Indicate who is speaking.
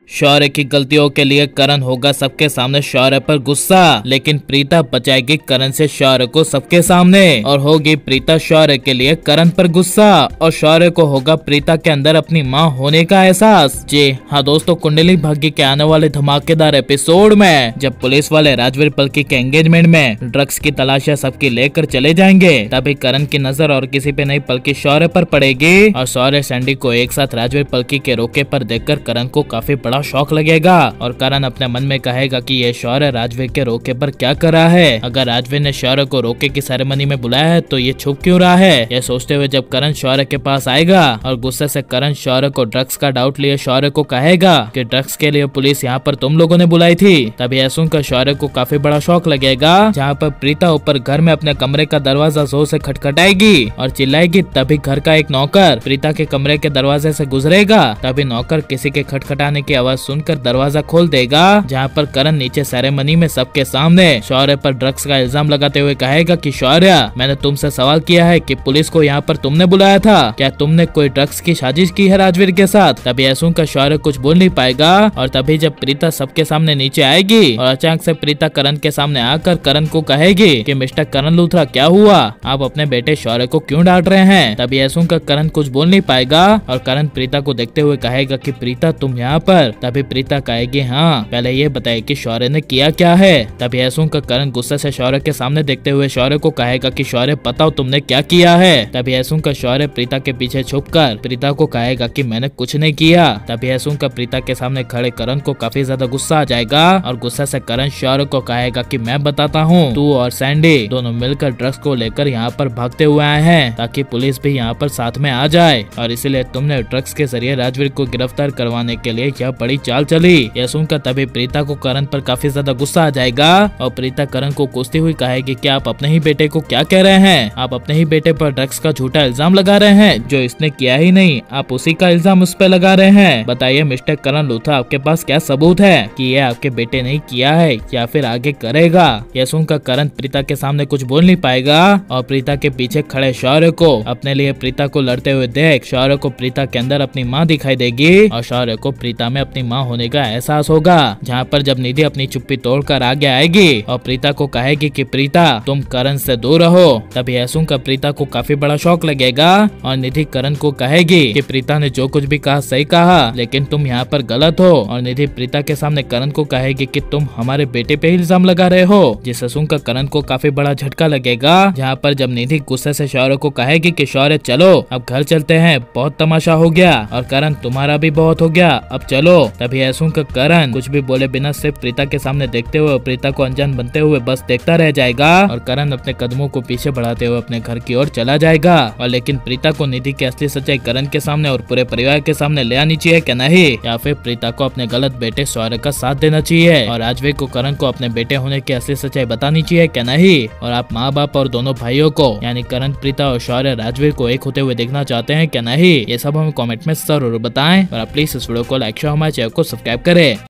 Speaker 1: शौर्य की गलतियों के लिए करण होगा सबके सामने शौर्य पर गुस्सा, लेकिन प्रीता बचाएगी करण से शौर्य को सबके सामने और होगी प्रीता शौर्य के लिए करण पर गुस्सा और शौर्य को होगा प्रीता के अंदर अपनी मां होने का एहसास। जी हाँ दोस्तों, कुंडली भाग्य के आने वाले धमाकेदार एपिसोड में जब पुलिस वाले राजवीर पल्की के एंगेजमेंट में ड्रग्स की तलाशियां सबकी लेकर चले जाएंगे, तभी करण की नजर और किसी पे नहीं बल्कि शौर्य पर पड़ेगी और शौर्य सैंडी को एक साथ राजवीर पल्की के रोके पर देखकर करण को काफी बड़ा शौक लगेगा और करण अपने मन में कहेगा कि ये शौर्य राजवीर के रोके पर क्या कर रहा है। अगर राजवीर ने शौर्य को रोके की सेरेमनी में बुलाया है तो ये छुप क्यों रहा है। यह सोचते हुए जब करण शौर्य के पास आएगा और गुस्से से करण शौर्य को ड्रग्स का डाउट लिए शौर्य को कहेगा कि ड्रग्स के लिए पुलिस यहाँ पर तुम लोगों ने बुलाई थी। तभी यह सुनकर शौर्य को काफी बड़ा शौक लगेगा। जहाँ पर प्रीता ऊपर घर में अपने कमरे का दरवाजा जोर से खटखटाएगी और चिल्लाएगी, तभी घर का एक नौकर प्रीता के कमरे के दरवाजे से गुजरेगा। तभी नौकर किसी के खटखटाने की आवाज सुनकर दरवाजा खोल देगा। जहाँ पर करण नीचे सेरेमनी में सबके सामने शौर्य पर ड्रग्स का इल्जाम लगाते हुए कहेगा कि शौर्य, मैंने तुमसे सवाल किया है कि पुलिस को यहाँ पर तुमने बुलाया था, क्या तुमने कोई ड्रग्स की साजिश की है राजवीर के साथ। तभी यह सुनकर शौर्य कुछ बोल नहीं पाएगा और तभी जब प्रीता सबके सामने नीचे आएगी और अचानक से प्रीता करण के सामने आकर करण को कहेगी कि मिस्टर करण लूथरा, क्या हुआ, आप अपने बेटे शौर्य को क्यों डांट रहे हैं। तभी यह सुनकर करण कुछ बोल नहीं पाएगा और करण प्रीता को देखते हुए कहेगा कि प्रीता तुम यहाँ पर। तभी प्रीता कहेगी, हाँ पहले ये बताइए कि शौर्य ने किया क्या है। तभी यह सुनकर करण गुस्से से शौर्य के सामने देखते हुए शौर्य को कहेगा कि शौर्य बताओ तुमने क्या किया है। तभी यह सुनकर शौर्य प्रीता के पीछे छुपकर प्रीता को कहेगा कि मैंने कुछ नहीं किया। तभी यह सुनकर प्रीता के सामने खड़े करण को काफी ज्यादा गुस्सा आ जाएगा और गुस्से से करण शौर्य को कहेगा कि मैं बताता हूँ, तू और सैंडी दोनों मिलकर ड्रग्स को लेकर यहाँ पर भागते हुए आए हैं ताकि पुलिस भी यहाँ पर साथ में आ जाए और इसीलिए तुमने ड्रग्स के जरिए राजवीर को गिरफ्तार करवाने के लिए यह बड़ी चाल चली। यह सुनकर तभी प्रीता को करण पर काफी ज्यादा गुस्सा आ जाएगा और प्रीता करण को कोसती हुई कहेगी कि आप अपने ही बेटे को क्या कह रहे हैं, आप अपने ही बेटे पर ड्रग्स का झूठा इल्जाम लगा रहे हैं जो इसने किया ही नहीं, आप उसी का इल्जाम उस पर लगा रहे हैं। बताइए मिस्टर करण लूथरा, आपके पास क्या सबूत है कि ये आपके बेटे ने किया है या फिर आगे करेगा। यह सुनकर करण प्रीता के सामने कुछ बोल नहीं पाएगा और प्रीता के पीछे खड़े शौर्य को अपने लिए प्रीता को लड़ते हुए देख शौर्य को प्रीता के अंदर अपनी माँ दिखाई देगी और शौर्य को प्रीता में अपनी माँ होने का एहसास होगा। जहाँ पर जब निधि अपनी चुप्पी तोड़कर आगे आएगी और प्रीता को कहेगी कि प्रीता तुम करण से दूर रहो। तभी यह सुनकर प्रीता को काफी बड़ा शौक लगेगा और निधि करण को कहेगी कि प्रीता ने जो कुछ भी कहा सही कहा, लेकिन तुम यहाँ पर गलत हो। और निधि प्रीता के सामने करण को कहेगी कि तुम हमारे बेटे पे इल्जाम लगा रहे हो, जिसे सुनकर करण को काफी बड़ा झटका लगेगा। जहाँ पर जब निधि गुस्से से शौर्य को कहेगी कि शौर्य चलो अब घर चलते हैं, बहुत तमाशा हो गया और करण तुम्हारा भी बहुत हो गया, अब चलो। तभी यह सुनकर करण कुछ भी बोले बिना सिर्फ प्रीता के सामने देखते हुए प्रीता को अनजान बनते हुए बस देखता रह जाएगा और करण अपने कदमों को पीछे बढ़ाते हुए अपने घर की ओर चला जाएगा। और लेकिन प्रीता को निधि की असली सच्चाई करण के सामने और पूरे परिवार के सामने ले आनी चाहिए क्या नहीं, या फिर प्रीता को अपने गलत बेटे शौर्य का साथ देना चाहिए और राजवीर को करण को अपने बेटे होने की असली सच्चाई बतानी चाहिए क्या नहीं। और आप माँ बाप और दोनों भाइयों को यानी करण, प्रीता और शौर्य राजवीर को एक होते हुए देखना चाहते हैं क्या नहीं, ये सब हमें कमेंट में जरूर बताएं और आप प्लीज इस वीडियो को लाइक शेयर हमारे चैनल को सब्सक्राइब करें।